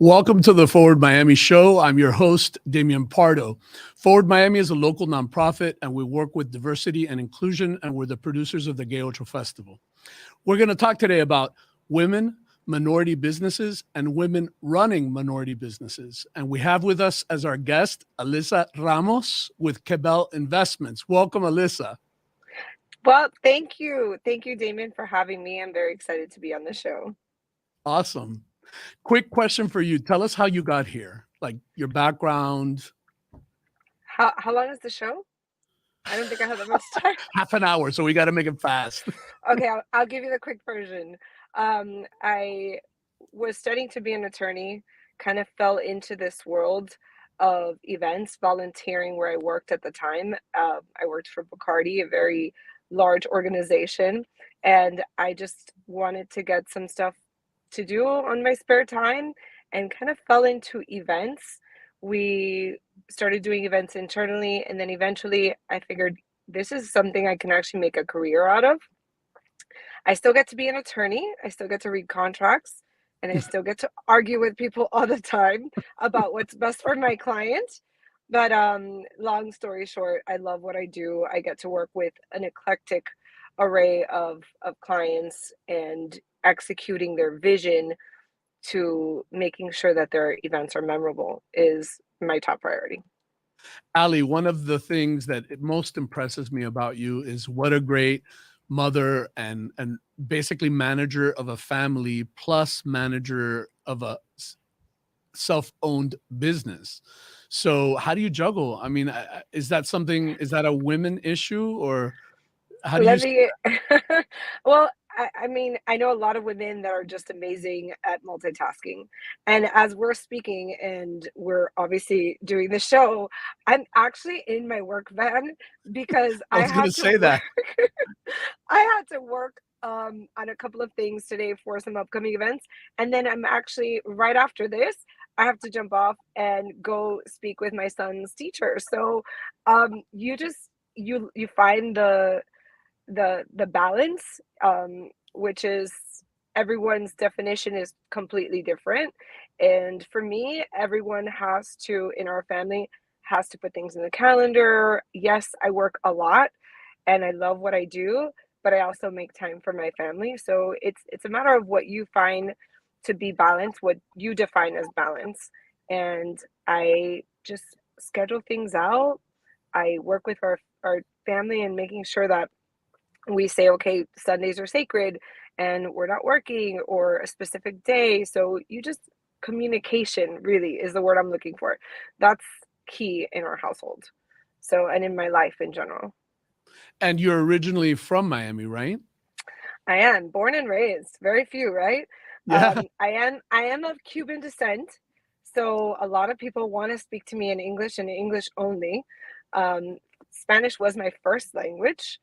Welcome to the Forward Miami show. I'm your host, Damian Pardo. Forward Miami is a local nonprofit, and we work with diversity and inclusion, and we're the producers of the Gay Ocho Festival. We're going to talk today about women, minority businesses, and women running minority businesses. And we have with us as our guest, Alyssa Ramos with Belle Investments. Welcome, Alyssa. Well, thank you. Thank you, Damian, for having me. I'm very excited to be on the show. Awesome. Quick question for you. Tell us how you got here, like your background. How long is the show? I don't think I have that much time. Half an hour, so we got to make it fast. Okay, I'll give you the quick version. I was studying to be an attorney, kind of fell into this world of events, volunteering where I worked at the time. I worked for Bacardi, a very large organization, and I just wanted to get some stuff to do on my spare time and kind of fell into events. We started doing events internally, and then eventually I figured this is something I can actually make a career out of. I still get to be an attorney, I still get to read contracts, and I still get to argue with people all the time about what's best for my client. But long story short, I love what I do. I get to work with an eclectic array of clients and executing their vision to making sure that their events are memorable is my top priority. Ali, one of the things that it most impresses me about you is what a great mother and basically manager of a family plus manager of a self-owned business. So how do you juggle? I mean, is that a women issue, or how do you Let see me, well, I mean, I know a lot of women that are just amazing at multitasking. And as we're speaking and we're obviously doing the show, I'm actually in my work van because I I was going to had to say work. that. I had to work on a couple of things today for some upcoming events. And then I'm actually right after this, I have to jump off and go speak with my son's teacher. So you just you find the balance, which is everyone's definition is completely different. And for me, everyone has to in our family has to put things in the calendar. Yes, I work a lot and I love what I do, but I also make time for my family. So it's a matter of what you find to be balance, what you define as balance. And I just schedule things out. I work with our family and making sure that we say, okay, Sundays are sacred and we're not working or a specific day. So you just communication really is the word I'm looking for. That's key in our household. So, and in my life in general. And you're originally from Miami, right? I am born and raised, very few, right? Yeah. I am of Cuban descent. So a lot of people want to speak to me in English and English only. Um, Spanish was my first language.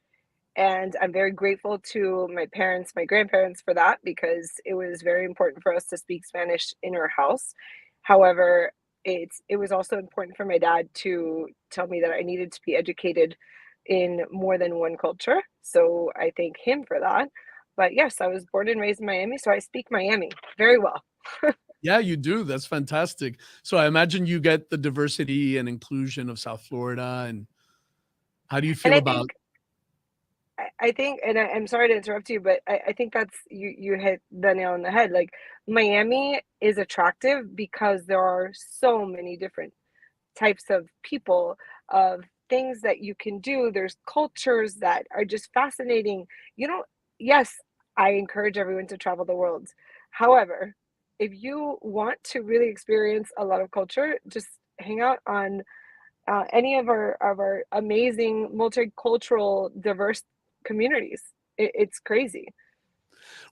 And I'm very grateful to my parents, my grandparents for that because it was very important for us to speak Spanish in our house. However, it was also important for my dad to tell me that I needed to be educated in more than one culture. So I thank him for that. But yes, I was born and raised in Miami, so I speak Miami very well. Yeah, you do. That's fantastic. So I imagine you get the diversity and inclusion of South Florida. And how do you And feel about? I think, and I'm sorry to interrupt you, but I think that's you hit the nail on the head. Like Miami is attractive because there are so many different types of people, of things that you can do. There's cultures that are just fascinating. You know, yes, I encourage everyone to travel the world. However, if you want to really experience a lot of culture, just hang out on any of our amazing multicultural diverse communities. It's crazy.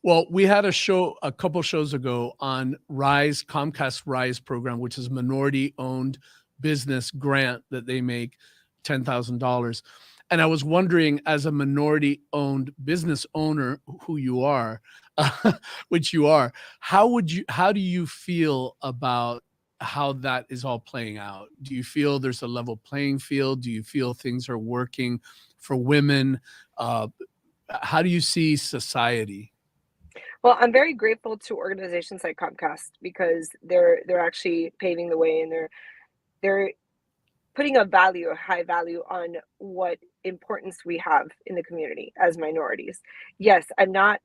Well, we had a show a couple shows ago on Rise, Comcast Rise program, which is minority owned business grant that they make $10,000. And I was wondering, as a minority owned business owner, who you are, which you are, how do you feel about how that is all playing out? Do you feel there's a level playing field? Do you feel things are working for women? Uh, how do you see society? Well, I'm very grateful to organizations like Comcast because they're actually paving the way, and they're putting a high value on what importance we have in the community as minorities. Yes, I'm not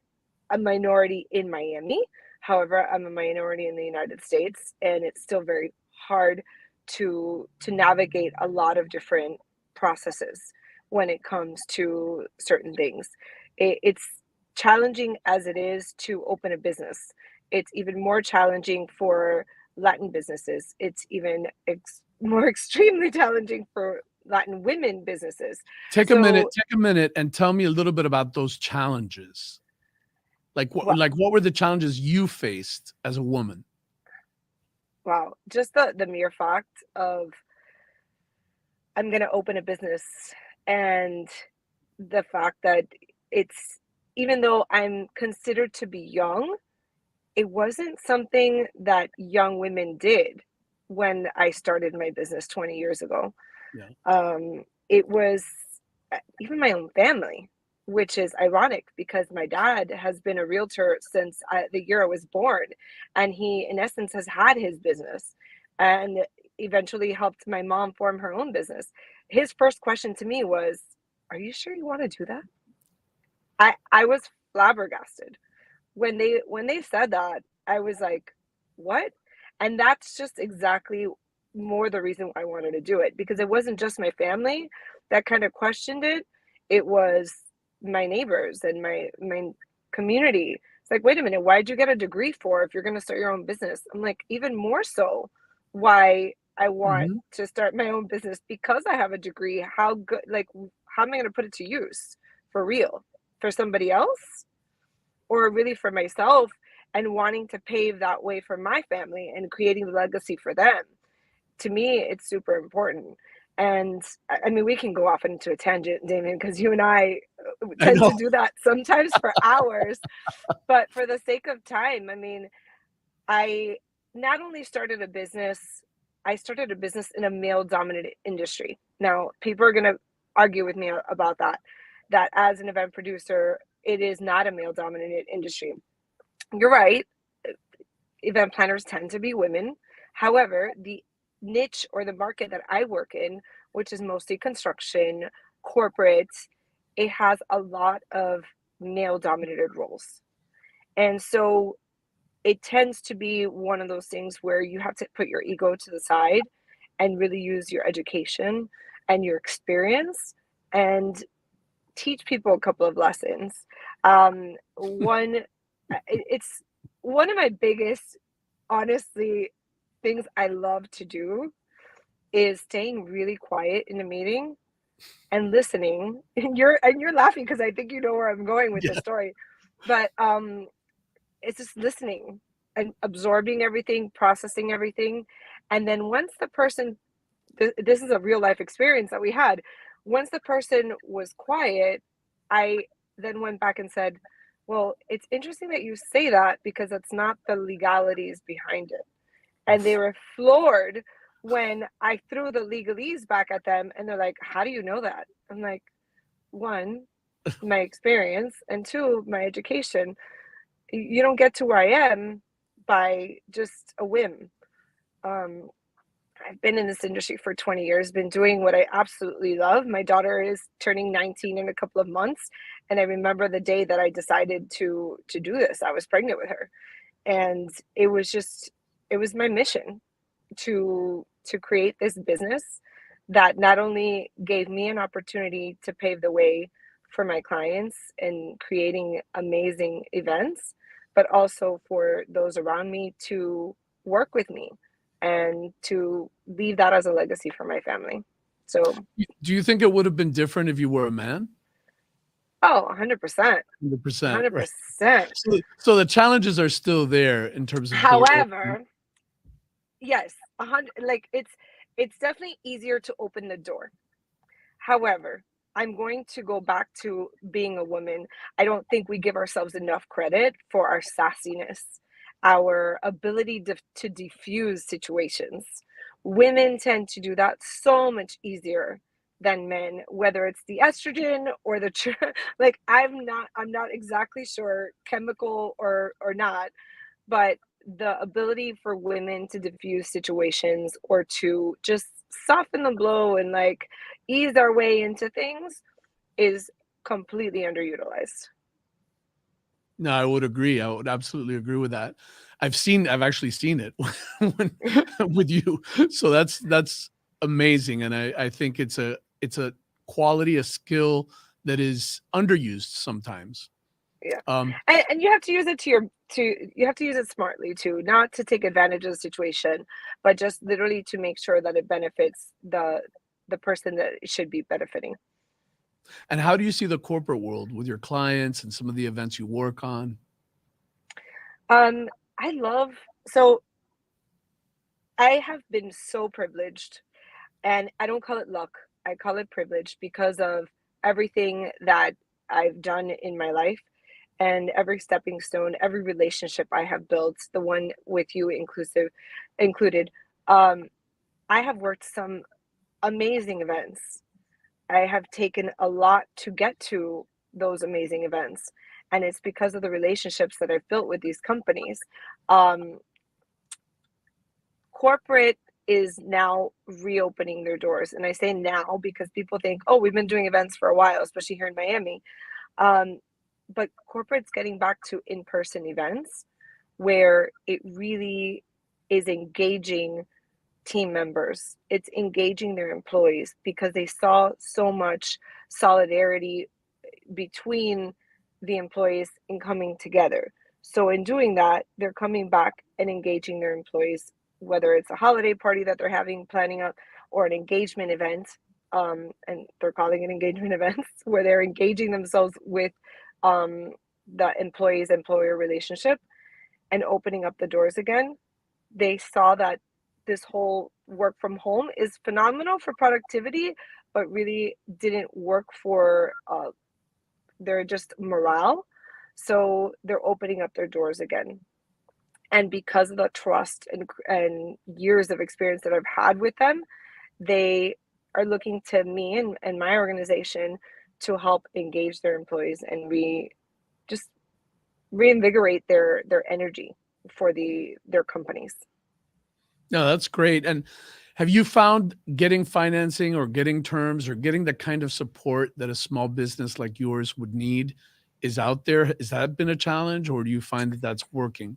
a minority in Miami. However, I'm a minority in the United States, and it's still very hard to navigate a lot of different processes when it comes to certain things. It's challenging as it is to open a business. It's even more challenging for Latin businesses. It's even more extremely challenging for Latin women businesses. So, Take a minute and tell me a little bit about those challenges. well, Like what were the challenges you faced as a woman? wow, just the mere fact of I'm going to open a business, and the fact that it's, even though I'm considered to be young, it wasn't something that young women did when I started my business 20 years ago. Yeah. It was even my own family, which is ironic because my dad has been a realtor since the year I was born. And he, in essence, has had his business and eventually helped my mom form her own business. His first question to me was, "Are you sure you want to do that?" I was flabbergasted when they said that. I was like, "What?" And that's just exactly more the reason why I wanted to do it, because it wasn't just my family that kind of questioned it. It was my neighbors and my community. It's like, wait a minute, why'd you get a degree for if you're going to start your own business? I'm like, even more so why I want Mhm. to start my own business because I have a degree. How good, like, how am I going to put it to use for real for somebody else, or really for myself, and wanting to pave that way for my family and creating the legacy for them? To me, it's super important. And I mean, we can go off into a tangent, Damien, because you and I I tend know. to do that sometimes for hours. But for the sake of time, I mean, I not only started a business, I started a business in a male dominated industry. Now, people are going to argue with me about that, that as an event producer, it is not a male dominated industry. You're right. Event planners tend to be women. However, the niche or the market that I work in, which is mostly construction, corporate, it has a lot of male dominated roles. And so it tends to be one of those things where you have to put your ego to the side and really use your education and your experience and teach people a couple of lessons. One, it's one of my biggest, honestly, things I love to do is staying really quiet in a meeting and listening. And you're laughing because I think you know where I'm going with this Yeah. story. But it's just listening and absorbing everything, processing everything. And then once the person, this is a real life experience that we had. Once the person was quiet, I then went back and said, "Well, it's interesting that you say that because it's not the legalities behind it." And they were floored when I threw the legalese back at them, and they're like, "How do you know that?" I'm like, "One, my experience, and two, my education. You don't get to where I am by just a whim." Um, I've been in this industry for 20 years, been doing what I absolutely love. My daughter is turning 19 in a couple of months, and I remember the day that I decided to do this. I was pregnant with her, and it was my mission to create this business that not only gave me an opportunity to pave the way for my clients in creating amazing events, but also for those around me to work with me and to leave that as a legacy for my family. So, Do you think it would have been different if you were a man? oh, 100%. 100%, right. 100%. So the challenges are still there in terms of door. However, yes, 100, like it's definitely easier to open the door. However, I'm going to go back to being a woman. I don't think we give ourselves enough credit for our sassiness, our ability to diffuse situations. Women tend to do that so much easier than men, whether it's the estrogen or the like I'm not exactly sure, chemical or not, but the ability for women to diffuse situations or to just soften the blow and like ease our way into things is completely underutilized. No, I would agree. I would absolutely agree with that. I've actually seen it when, with you. So that's amazing. And I think it's a quality, a skill that is underused sometimes. Yeah. Um, And you have to use it you have to use it smartly too, not to take advantage of the situation, but just literally to make sure that it benefits the person that it should be benefiting. and how do you see the corporate world with your clients and some of the events you work on? Um, I love so I have been so privileged, and I don't call it luck. I call it privilege because of everything that I've done in my life and every stepping stone, every relationship I have built, the one with you included. Um, I have worked some amazing events. I have taken a lot to get to those amazing events. And it's because of the relationships that I've built with these companies. Um, Corporate is now reopening their doors. And I say now because people think, oh, we've been doing events for a while, especially here in Miami. Um, but corporate's getting back to in person events where it really is engaging team members. It's engaging their employees because they saw so much solidarity between the employees in coming together. So in doing that, they're coming back and engaging their employees, whether it's a holiday party that they're having, planning up, or an engagement event. And they're calling it engagement events where they're engaging themselves with um, the employees employer relationship and opening up the doors again. They saw that this whole work from home is phenomenal for productivity, but really didn't work for their just morale. So they're opening up their doors again. And because of the trust and years of experience that I've had with them, they are looking to me and my organization to help engage their employees and just reinvigorate their energy for their companies. No, that's great. And have you found getting financing or getting terms or getting the kind of support that a small business like yours would need is out there? Has that been a challenge, or do you find that that's working?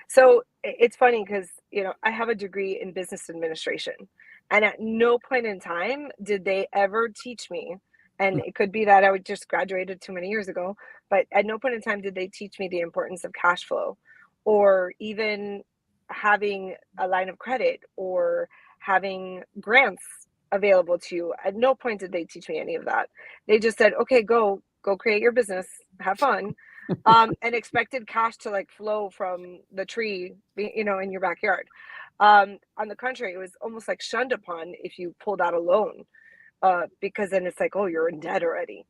So it's funny because, I have a degree in business administration. And at no point in time did they ever teach me. And it could be that I would just graduated too many years ago, but at no point in time did they teach me the importance of cash flow or even having a line of credit or having grants available to you. At no point did they teach me any of that. They just said, okay, go create your business, have fun, and expected cash to like flow from the tree, in your backyard. On the contrary, it was almost like shunned upon if you pulled out a loan, because then it's like, oh, you're in debt already.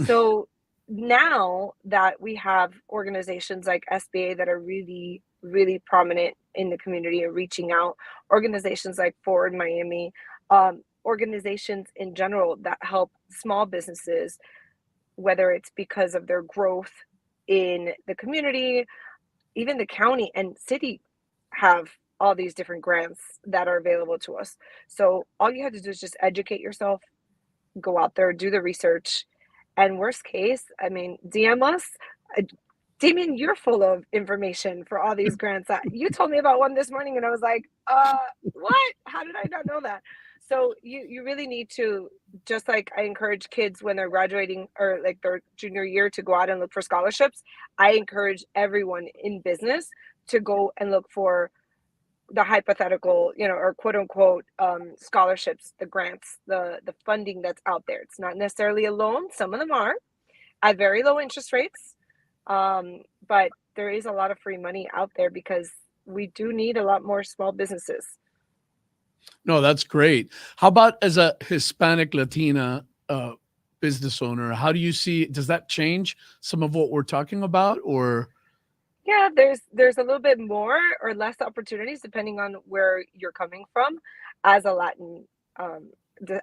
So now that we have organizations like SBA that are really, really prominent in the community and reaching out, organizations like Forward Miami, organizations in general that help small businesses, whether it's because of their growth in the community, even the county and city have all these different grants that are available to us. So all you have to do is just educate yourself, go out there, do the research, and worst case, I mean, DM us. Uh, Damian, you're full of information for all these grants. You told me about one this morning, and I was like, what? How did I not know that? So you really need to, just like I encourage kids when they're graduating or like their junior year to go out and look for scholarships. I encourage everyone in business to go and look for the hypothetical, or quote unquote scholarships, the grants, the funding that's out there. It's not necessarily a loan. Some of them are at very low interest rates, but there is a lot of free money out there because we do need a lot more small businesses. No, that's great. How about as a Hispanic Latina business owner? How do you see, does that change some of what we're talking about, or? Yeah, there's a little bit more or less opportunities depending on where you're coming from as a Latin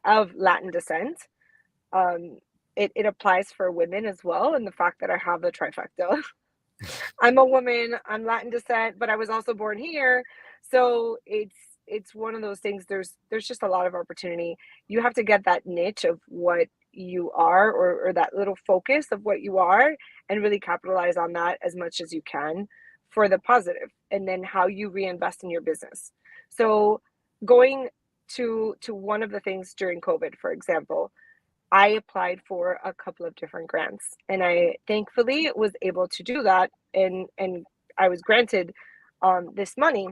of Latin descent. Um, it applies for women as well, and the fact that I have the trifecta. I'm a woman, I'm Latin descent, but I was also born here. So it's one of those things. There's just a lot of opportunity. You have to get that niche of what you are, or that little focus of what you are, and really capitalize on that as much as you can for the positive, and then how you reinvest in your business. So going to one of the things during COVID, for example, I applied for a couple of different grants, and I thankfully was able to do that, and I was granted this money,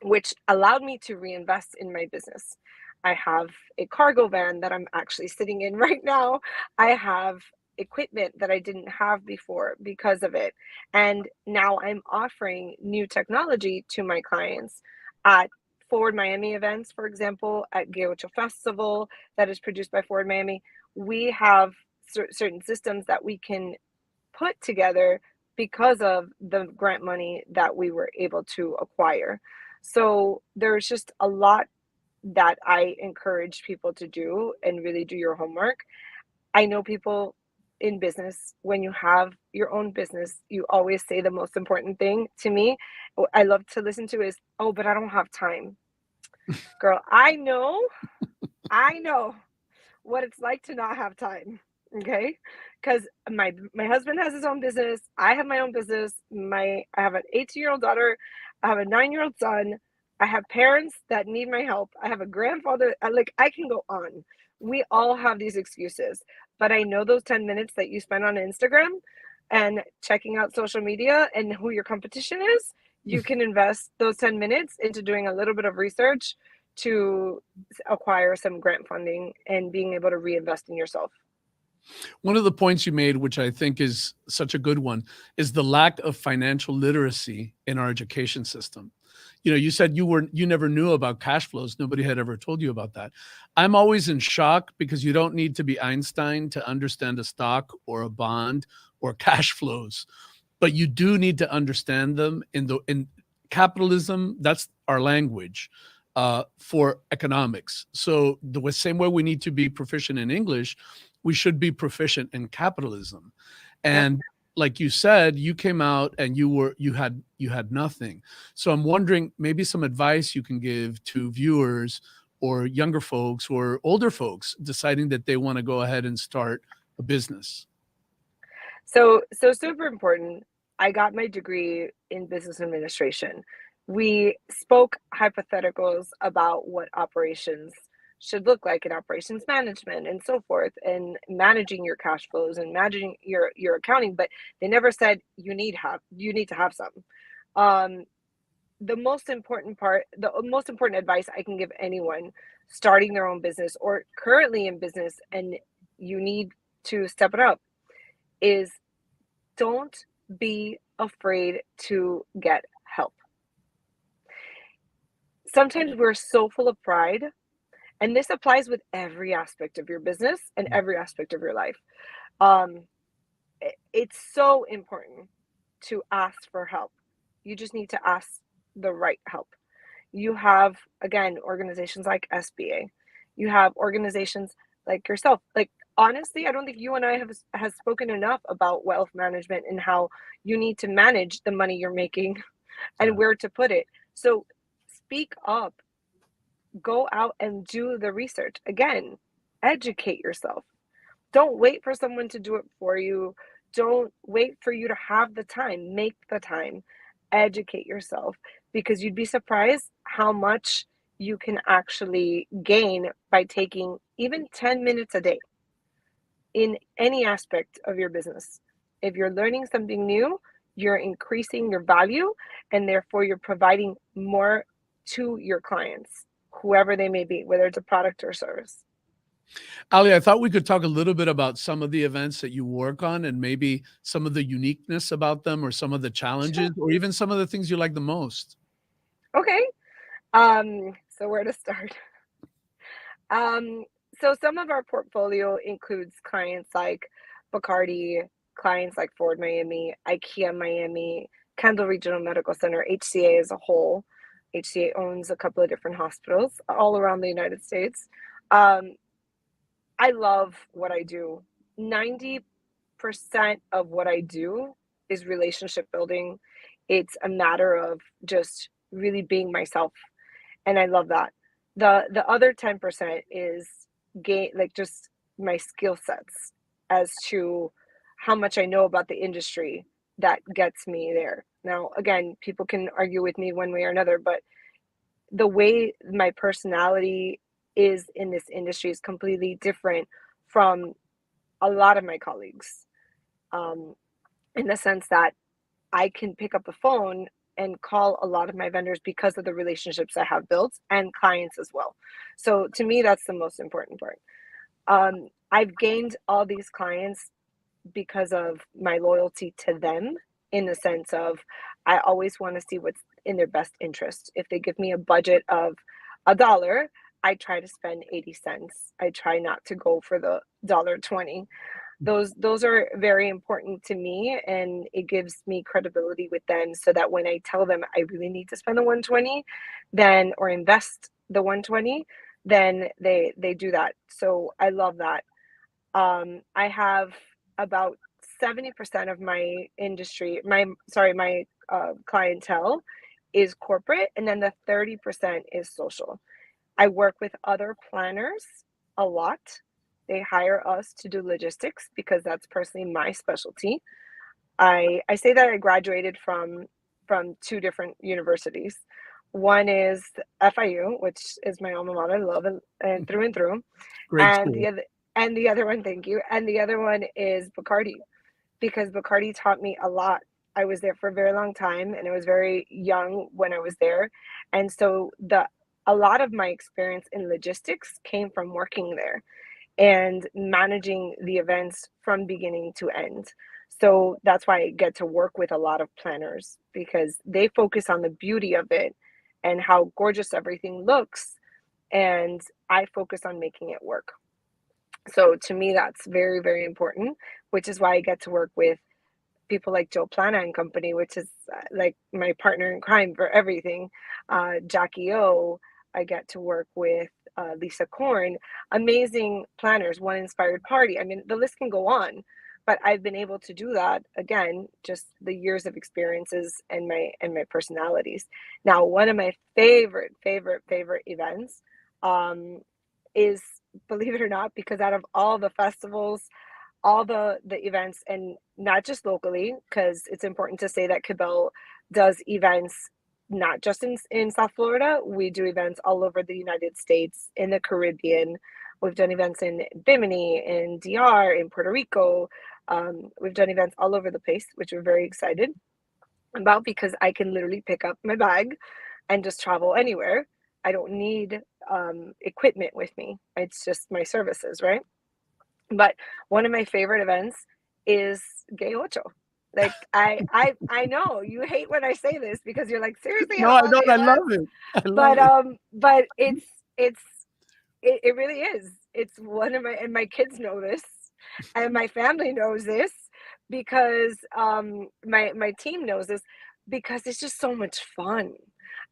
which allowed me to reinvest in my business. I have a cargo van that I'm actually sitting in right now. I have equipment that I didn't have before because of it. And now I'm offering new technology to my clients at Forward Miami events, for example, at Gaucho Festival that is produced by Forward Miami. We have certain systems that we can put together because of the grant money that we were able to acquire. So there's just a lot that I encourage people to do, and really do your homework. I know people in business, when you have your own business, you always say the most important thing to me, I love to listen to, is, oh, but I don't have time. Girl, I know what it's like to not have time. Okay, because my husband has his own business, I have my own business, I have an 18-year-old daughter, I have a 9-year-old son, I have parents that need my help, I have a grandfather, like, I can go on. We all have these excuses, but I know those 10 minutes that you spend on Instagram and checking out social media and who your competition is, you can invest those 10 minutes into doing a little bit of research to acquire some grant funding and being able to reinvest in yourself. One of the points you made, which I think is such a good one, is the lack of financial literacy in our education system. You know, you said you never knew about cash flows. Nobody had ever told you about that. I'm always in shock because you don't need to be Einstein to understand a stock or a bond or cash flows, but you do need to understand them in capitalism. That's our language for economics. So the same way we need to be proficient in English, we should be proficient in capitalism. Yep. And like you said, you came out and you had nothing. So I'm wondering, maybe some advice you can give to viewers or younger folks or older folks deciding that they want to go ahead and start a business. So super important. I got my degree in business administration. We spoke hypotheticals about what operations should look like in operations management and so forth, and managing your cash flows and managing your accounting, but they never said you need to have some. Um, the most important advice I can give anyone starting their own business or currently in business, and you need to step it up, is don't be afraid to get help. Sometimes we're so full of pride, and this applies with every aspect of your business and every aspect of your life. Um, it's so important to ask for help. You just need to ask the right help. You have, again, organizations like SBA. You have organizations like yourself. Like, honestly, I don't think you and I has spoken enough about wealth management and how you need to manage the money you're making and where to put it. So speak up, go out and do the research. Again, educate yourself. Don't wait for someone to do it for you. Don't wait for you to have the time. Make the time. Educate yourself, because you'd be surprised how much you can actually gain by taking even 10 minutes a day in any aspect of your business. If you're learning something new, you're increasing your value, and therefore you're providing more to your clients, whoever they may be, whether it's a product or service. Ali, I thought we could talk a little bit about some of the events that you work on and maybe some of the uniqueness about them or some of the challenges Sure. or even some of the things you like the most. Okay. So where to start? Um, so some of our portfolio includes clients like Bacardi, clients like Ford Miami, IKEA Miami, Kendall Regional Medical Center, HCA as a whole. HCA owns a couple of different hospitals all around the United States. Um, I love what I do. 90% of what I do is relationship building. It's a matter of just really being myself, and I love that. The other 10% is gain, like just my skill sets as to how much I know about the industry that gets me there. Now, again, people can argue with me one way or another, but the way my personality is in this industry is completely different from a lot of my colleagues, um, in the sense that I can pick up the phone and call a lot of my vendors because of the relationships I have built and clients as well. So to me, that's the most important part. I've gained all these clients because of my loyalty to them, in the sense of I always want to see what's in their best interest. If they give me a budget of $1, I try to spend 80 cents. I try not to go for the $1.20. Those are very important to me, and it gives me credibility with them, so that when I tell them I really need to spend the 120, then, or invest the 120, then they do that. So I love that. I have about 70% of my industry, my clientele is corporate, and then the 30% is social. I work with other planners a lot. They hire us to do logistics because that's personally my specialty. I say that I graduated from two different universities. One is FIU, which is my alma mater, I love it and through, Great and school. the other one, thank you, and the other one is Bacardi, because Bacardi taught me a lot. I was there for a very long time, and I was very young when I was there, and so the a lot of my experience in logistics came from working there and managing the events from beginning to end. So that's why I get to work with a lot of planners, because they focus on the beauty of it and how gorgeous everything looks, and I focus on making it work. So to me, that's very, very important, which is why I get to work with people like Joe Plana and Company, which is like my partner in crime for everything. Jackie O, I get to work with Lisa Korn, amazing planners, One Inspired Party. I mean, the list can go on, but I've been able to do that, again, just the years of experiences and my personalities. Now, one of my favorite events um, is, believe it or not, because out of all the festivals, all the events, and not just locally, because it's important to say that Cabell does events not just in South Florida. We do events all over the United States, in the Caribbean. We've done events in Bimini, in DR, in Puerto Rico. We've done events all over the place, which we're very excited about, because I can literally pick up my bag and just travel anywhere. I don't need equipment with me. It's just my services, right? But one of my favorite events is Gay Ocho. Like I know you hate when I say this, because you're like, seriously, out No, of I all the don't. I love events. it. I love it. But it's it really is. It's one of my, and my kids know this, and my family knows this, because my team knows this, because it's just so much fun.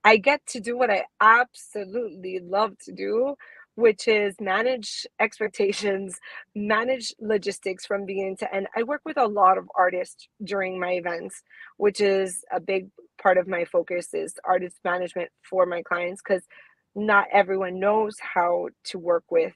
I get to do what I absolutely love to do, which is manage expectations, manage logistics from beginning to end. I work with a lot of artists during my events, which is a big part of my focus, is artist management for my clients, because not everyone knows how to work with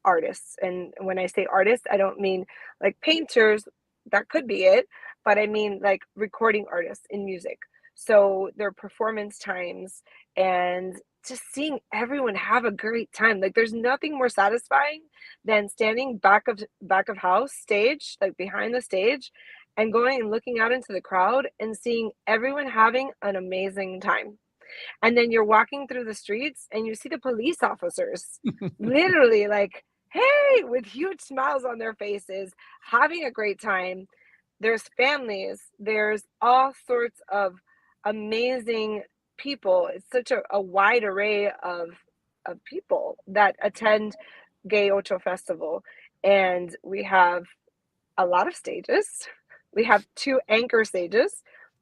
artists. And when I say artists, I don't mean like painters, that could be it, but I mean like recording artists in music. So their performance times, and just seeing everyone have a great time. Like there's nothing more satisfying than standing back of house stage, like behind the stage, and going and looking out into the crowd and seeing everyone having an amazing time. And then you're walking through the streets and you see the police officers literally like, hey, with huge smiles on their faces, having a great time. There's families, there's all sorts of amazing people. It's such a wide array of people that attend Gay Ocho Festival. And we have a lot of stages. We have two anchor stages,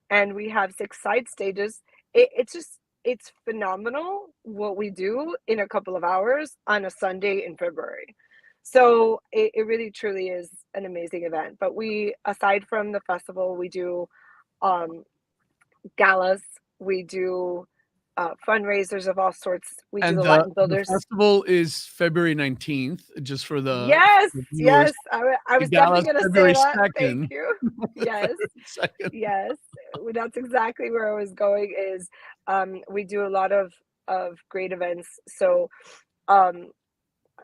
and we have six side stages. It's just it's phenomenal what we do in a couple of hours on a Sunday in February. So it really truly is an amazing event. But we, aside from the festival, we do um, galas, we do fundraisers of all sorts. We do And the the Latin the Builders. festival is February 19th, just for Yes, the viewers. yes. I The was gala definitely is going to say February that. Thank 2nd. you. Yes, February 2nd. yes. That's exactly where I was going. Is we do a lot of great events. So um,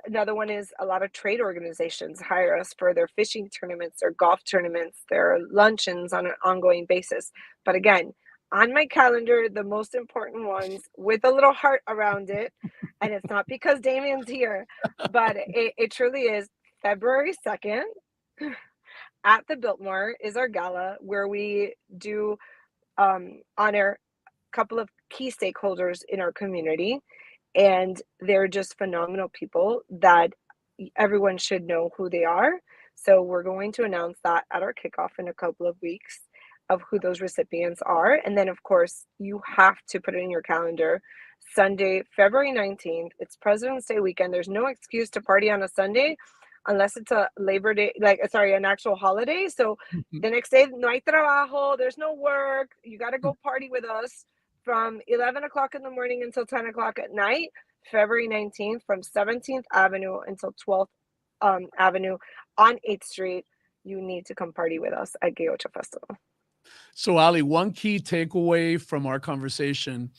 another one is a lot of trade organizations hire us for their fishing tournaments, their golf tournaments, their luncheons on an ongoing basis. But again, on my calendar, the most important ones with a little heart around it. And it's not because Damian's here, but it truly is February 2nd at the Biltmore is our gala where we do honor a couple of key stakeholders in our community, and they're just phenomenal people that everyone should know who they are. So we're going to announce that at our kickoff in a couple of weeks of who those recipients are. And then, of course, you have to put it in your calendar. Sunday, February 19th, it's President's Day weekend. There's no excuse to party on a Sunday unless it's a Labor Day, like, sorry, an actual holiday. So the next day, no hay trabajo, there's no work. You got to go party with us from 11 o'clock in the morning until 10 o'clock at night, February 19th, from 17th Avenue until 12th Avenue on 8th Street. You need to come party with us at Gay Ocho Festival. So, Ali, one key takeaway from our conversation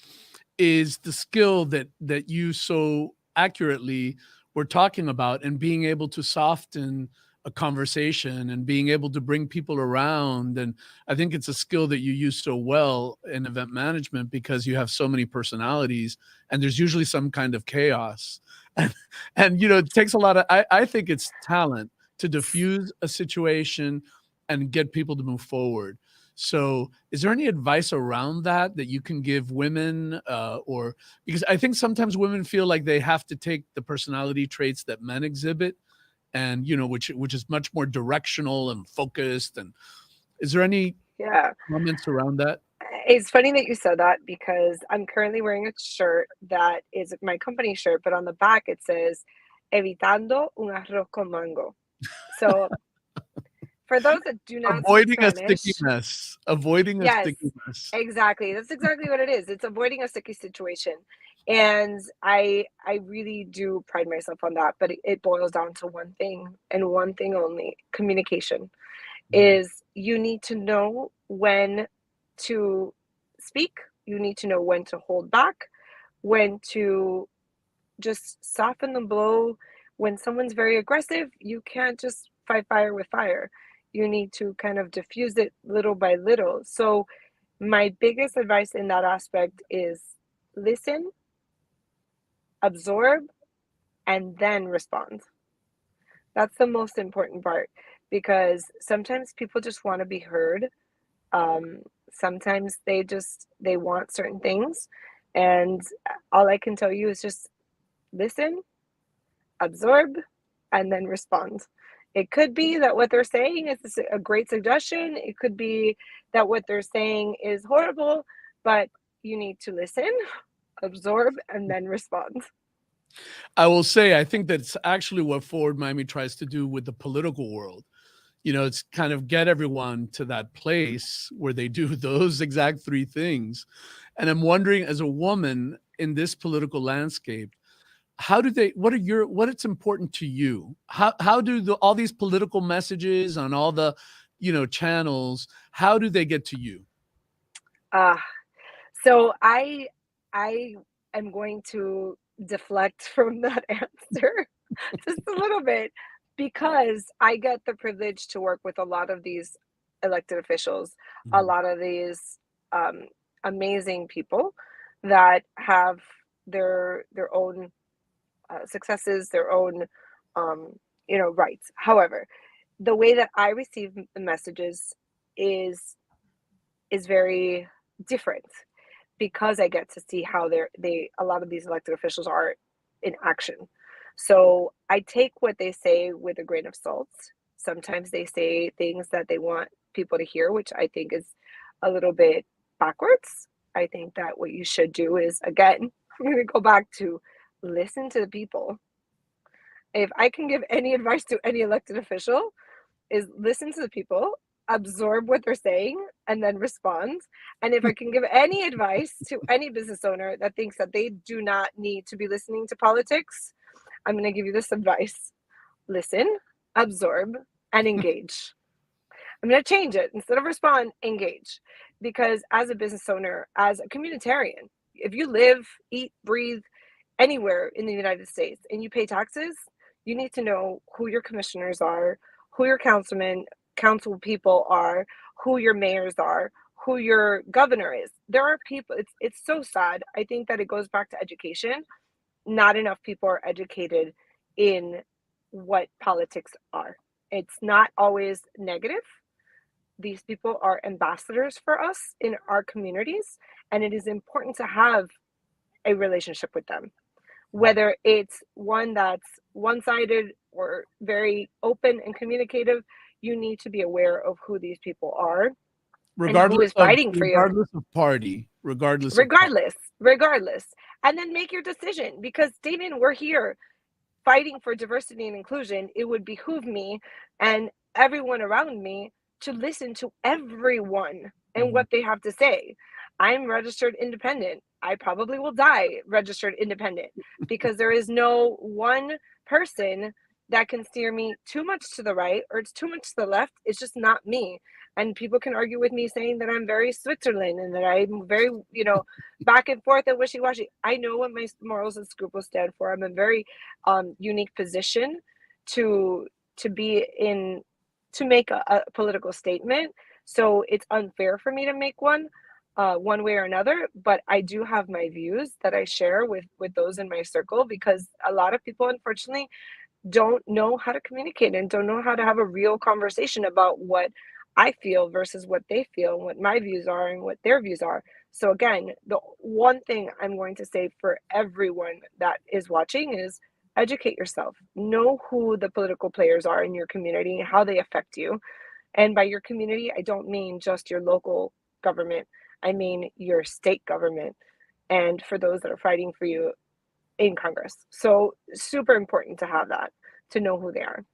is the skill that you so accurately were talking about, and being able to soften a conversation and being able to bring people around. And I think it's a skill that you use so well in event management because you have so many personalities and there's usually some kind of chaos. And it takes a lot of, I think it's talent to diffuse a situation and get people to move forward. So is there any advice around that you can give women, or because I think sometimes women feel like they have to take the personality traits that men exhibit, and which is much more directional and focused. And is there any Yeah. comments around that? It's funny that you said that because I'm currently wearing a shirt that is my company shirt, but on the back it says "Evitando un arroz con mango." So for those that do not speak Avoiding a sticky Spanish, mess. Avoiding a yes, sticky mess. exactly. That's exactly what it is. It's avoiding a sticky situation. And I really do pride myself on that, but it boils down to one thing and one thing only: communication. Is you need to know when to speak, you need to know when to hold back, when to just soften the blow. When someone's very aggressive, you can't just fight fire with fire. You need to kind of diffuse it little by little. So my biggest advice in that aspect is listen, absorb, and then respond. That's the most important part, because sometimes people just want to be heard. Sometimes they want certain things, and all I can tell you is just listen, absorb, and then respond. It could be that what they're saying is a great suggestion. It could be that what they're saying is horrible, but you need to listen, absorb, and then respond. I will say, I think that's actually what Forward Miami tries to do with the political world. It's kind of get everyone to that place where they do those exact three things. And I'm wondering, as a woman in this political landscape, what's important to you? How do all these political messages on all the, channels, how do they get to you? Uh, so I am going to deflect from that answer just a little bit, because I get the privilege to work with a lot of these elected officials, a Mhm. lot of these um, amazing people that have their own successes, their own um, rights. However, the way that I receive the messages is is very different, because I get to see how they a lot of these elected officials are in action. So I take what they say with a grain of salt. Sometimes they say things that they want people to hear, which I think is a little bit backwards. I think that what you should do is, again, I'm going to go back to listen to the people. If I can give any advice to any elected official, is listen to the people, absorb what they're saying, and then respond. And if I can give any advice to any business owner that thinks that they do not need to be listening to politics, I'm going to give you this advice: listen, absorb, and engage. I'm going to change it. Instead of respond, engage. Because as a business owner, as a communitarian, if you live, eat, breathe anywhere in the United States and you pay taxes, you need to know who your commissioners are, who your council people are, who your mayors are, who your governor is. There are people, it's so sad. I think that it goes back to education. Not enough people are educated in what politics are. It's not always negative. These people are ambassadors for us in our communities, and it is important to have a relationship with them. Whether it's one that's one-sided or very open and communicative, you need to be aware of who these people are and who is fighting for you. Regardless of party, regardless. And then make your decision, because Damian, we're here fighting for diversity and inclusion. It would behoove me and everyone around me to listen to everyone and what they have to say. I'm registered independent. I probably will die registered independent, because there is no one person that can steer me too much to the right or it's too much to the left. It's just not me. And people can argue with me saying that I'm very Switzerland and that I'm very, back and forth and wishy-washy. I know what my morals and scruples stand for. I'm in a very unique position to be in, to make a political statement. So it's unfair for me to make one way or another, but I do have my views that I share with those in my circle, because a lot of people, unfortunately, don't know how to communicate and don't know how to have a real conversation about what I feel versus what they feel, and what my views are and what their views are. So again, the one thing I'm going to say for everyone that is watching is educate yourself. Know who the political players are in your community, how they affect you. And by your community, I don't mean just your local government. I mean your state government, and for those that are fighting for you in Congress. So super important to have that, to know who they are.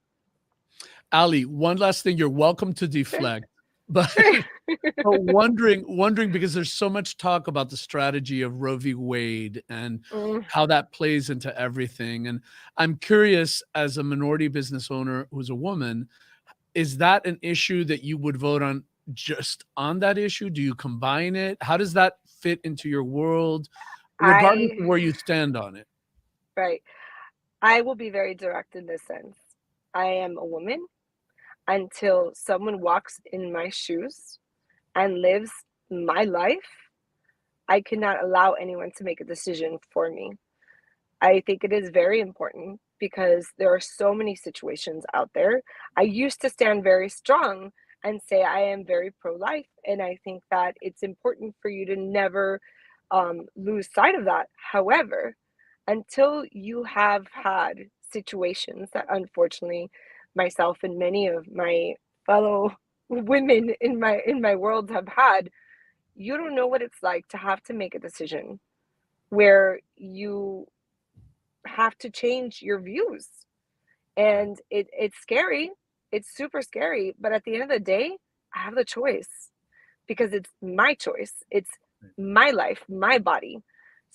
Ali, one last thing. You're welcome to deflect, but, Sure. but wondering because there's so much talk about the strategy of Roe v. Wade and how that plays into everything. And I'm curious, as a minority business owner who's a woman, is that an issue that you would vote on just on that issue? Do you combine it? How does that fit into your world, regardless of where you stand on it? Right. I will be very direct in this sense. I am a woman. Until someone walks in my shoes and lives my life, I cannot allow anyone to make a decision for me. I think it is very important, because there are so many situations out there. I used to stand very strong and say I am very pro-life, and I think that it's important for you to never lose sight of that. However, until you have had situations that, unfortunately, myself and many of my fellow women in my world have had, you don't know what it's like to have to make a decision where you have to change your views. And it's scary. It's super scary. But at the end of the day, I have the choice, because it's my choice. It's my life, my body.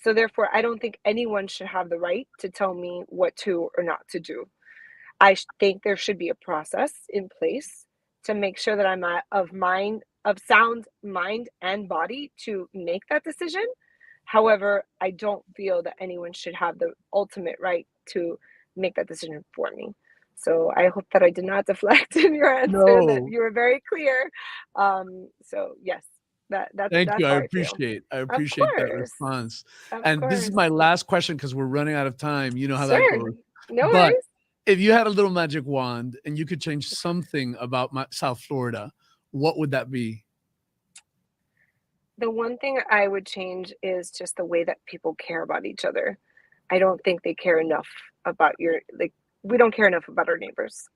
So therefore, I don't think anyone should have the right to tell me what to or not to do. I think there should be a process in place to make sure that I'm of sound mind and body to make that decision. However, I don't feel that anyone should have the ultimate right to make that decision for me. So I hope that I did not deflect in your answer, that No. you were very clear. So yes, that's Thank you. how I I feel. appreciate that response. And this is my last question, because we're running out of time. You know how that goes. No But worries. if you had a little magic wand and you could change something about South Florida, what would that be? The one thing I would change is just the way that people care about each other. I don't think they care enough about we don't care enough about our neighbors.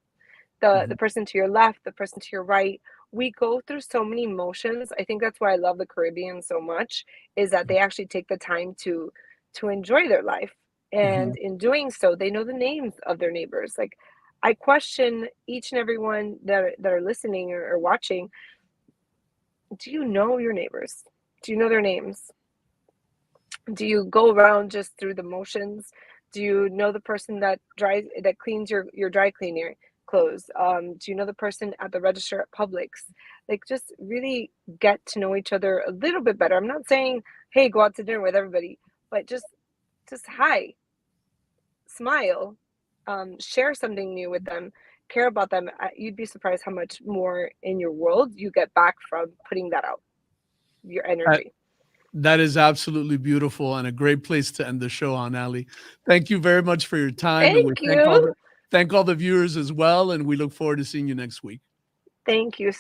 The person to your left, the person to your right, we go through so many emotions. I think that's why I love the Caribbean so much, is that they actually take the time to enjoy their life. And Mhm. in doing so, they know the names of their neighbors. Like, I question each and every one that are listening or watching. Do you know your neighbors? Do you know their names? Do you go around just through the motions? Do you know the person that cleans your dry cleaner clothes? Do you know the person at the register at Publix? Like, just really get to know each other a little bit better. I'm not saying, hey, go out to dinner with everybody, but just hi, smile, share something new with them, care about them. You'd be surprised how much more in your world you get back from putting that out, your That energy. that is absolutely beautiful and a great place to end the show on, Ali. Thank you very much for your time, and we Thank you. thank all the viewers as well, and we look forward to seeing you next week. Thank you